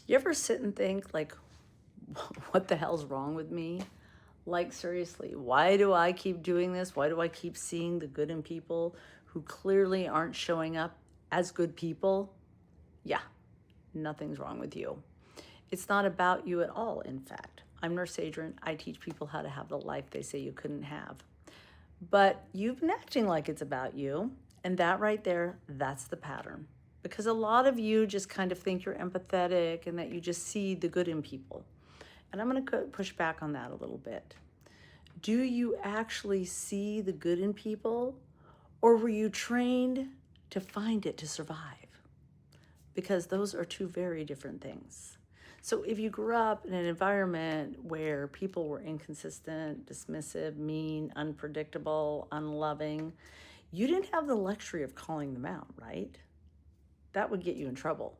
You ever sit and think, like, what the hell's wrong with me? Like, seriously, why do I keep doing this? Why do I keep seeing the good in people who clearly aren't showing up as good people? Yeah, nothing's wrong with you. It's not about you at all, in fact. I'm Nurse Adrienne. I teach people how to have the life they say you couldn't have. But you've been acting like it's about you, and that right there, that's the pattern. Because a lot of you just kind of think you're empathetic and that you just see the good in people. And I'm going to push back on that a little bit. Do you actually see the good in people, or were you trained to find it to survive? Because those are two very different things. So if you grew up in an environment where people were inconsistent, dismissive, mean, unpredictable, unloving, you didn't have the luxury of calling them out, right? That would get you in trouble.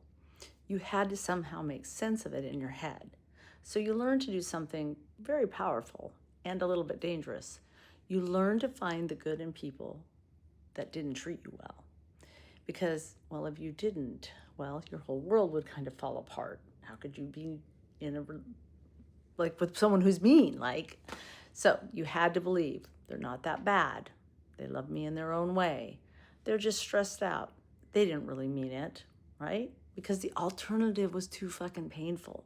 You had to somehow make sense of it in your head. So you learned to do something very powerful and a little bit dangerous. You learned to find the good in people that didn't treat you well. Because, well, if you didn't, well, your whole world would kind of fall apart. How could you be with someone who's mean? So you had to believe they're not that bad. They love me in their own way. They're just stressed out. They didn't really mean it, right? Because the alternative was too fucking painful.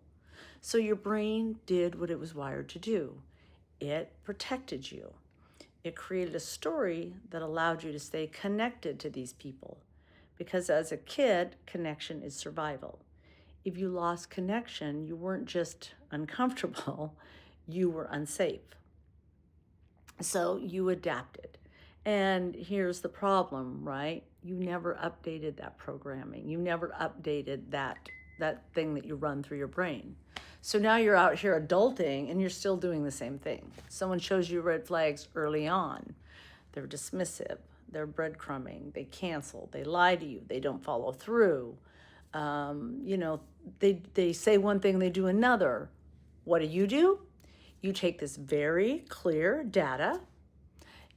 So your brain did what it was wired to do. It protected you. It created a story that allowed you to stay connected to these people. Because as a kid, connection is survival. If you lost connection, you weren't just uncomfortable, you were unsafe. So you adapted. And here's the problem, right? You never updated that programming. You never updated that thing that you run through your brain. So now you're out here adulting and you're still doing the same thing. Someone shows you red flags early on. They're dismissive. They're breadcrumbing. They cancel. They lie to you. They don't follow through. They say one thing, they do another. What do? You take this very clear data,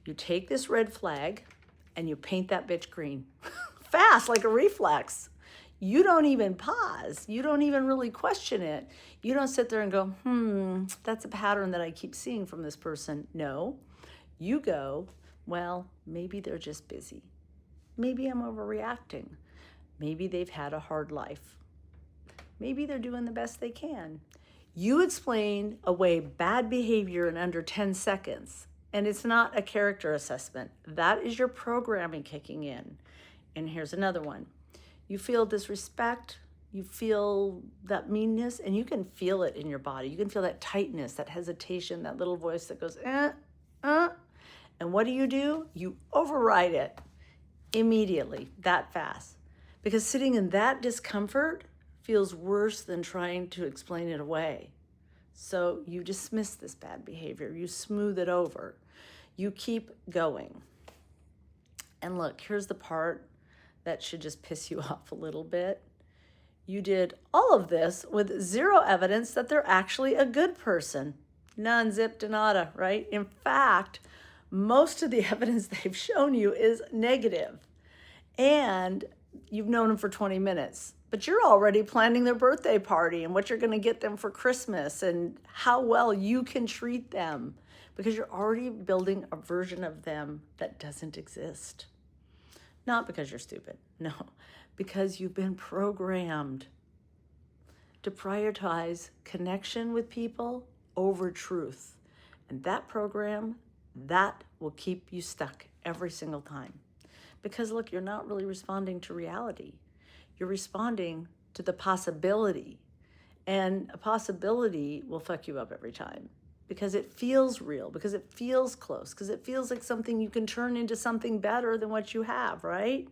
you take this red flag, and you paint that bitch green. Fast, like a reflex. You don't even pause. You don't even really question it. You don't sit there and go, that's a pattern that I keep seeing from this person. No. You go, well, maybe they're just busy. Maybe I'm overreacting. Maybe they've had a hard life. Maybe they're doing the best they can. You explain away bad behavior in under 10 seconds, and it's not a character assessment. That is your programming kicking in. And here's another one. You feel disrespect, you feel that meanness, and you can feel it in your body. You can feel that tightness, that hesitation, that little voice that goes, And what do? You override it immediately, that fast. Because sitting in that discomfort feels worse than trying to explain it away. So you dismiss this bad behavior. You smooth it over. You keep going. And look, here's the part that should just piss you off a little bit. You did all of this with zero evidence that they're actually a good person. None, zip, to nada, right? In fact, most of the evidence they've shown you is negative. And you've known them for 20 minutes, but you're already planning their birthday party and what you're going to get them for Christmas and how well you can treat them because you're already building a version of them that doesn't exist. Not because you're stupid, no, because you've been programmed to prioritize connection with people over truth. And that program, that will keep you stuck every single time. Because look, you're not really responding to reality. You're responding to the possibility. And a possibility will fuck you up every time because it feels real, because it feels close, because it feels like something you can turn into something better than what you have, right?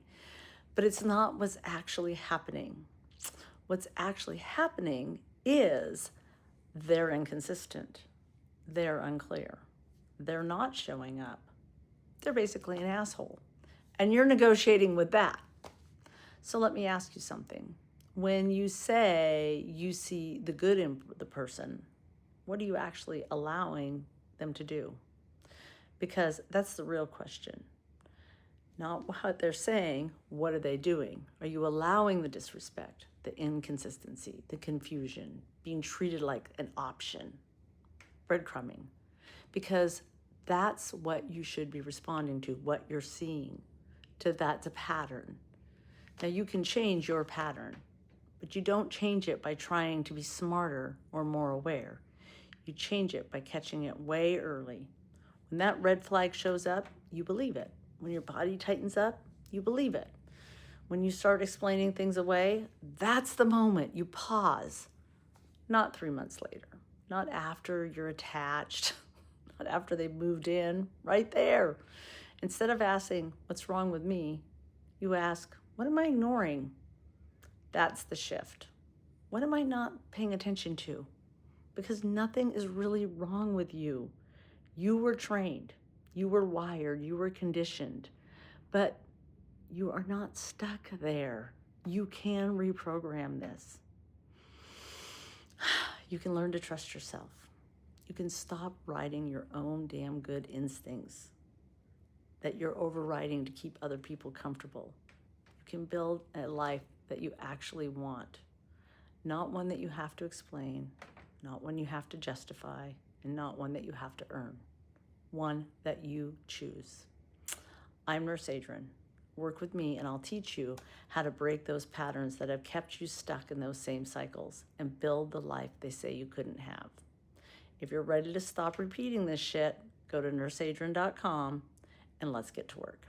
But it's not what's actually happening. What's actually happening is they're inconsistent. They're unclear. They're not showing up. They're basically an asshole. And you're negotiating with that. So let me ask you something. When you say you see the good in the person, what are you actually allowing them to do? Because that's the real question. Not what they're saying, what are they doing? Are you allowing the disrespect? the inconsistency, the confusion, being treated like an option, breadcrumbing, because that's what you should be responding to, what you're seeing, to that's a pattern. Now you can change your pattern, but you don't change it by trying to be smarter or more aware. You change it by catching it way early. When that red flag shows up, you believe it. When your body tightens up, you believe it. When you start explaining things away, that's the moment you pause. Not 3 months later, not after you're attached, not after they've moved in, right there. Instead of asking, what's wrong with me? You ask, what am I ignoring? That's the shift. What am I not paying attention to? Because nothing is really wrong with you. You were trained, you were wired, you were conditioned, but you are not stuck there. You can reprogram this. You can learn to trust yourself. You can stop riding your own damn good instincts that you're overriding to keep other people comfortable. You can build a life that you actually want, not one that you have to explain, not one you have to justify, and not one that you have to earn. One that you choose. I'm Nurse Adrienne. Work with me and I'll teach you how to break those patterns that have kept you stuck in those same cycles and build the life they say you couldn't have. If you're ready to stop repeating this shit, go to nurseadrienne.com and let's get to work.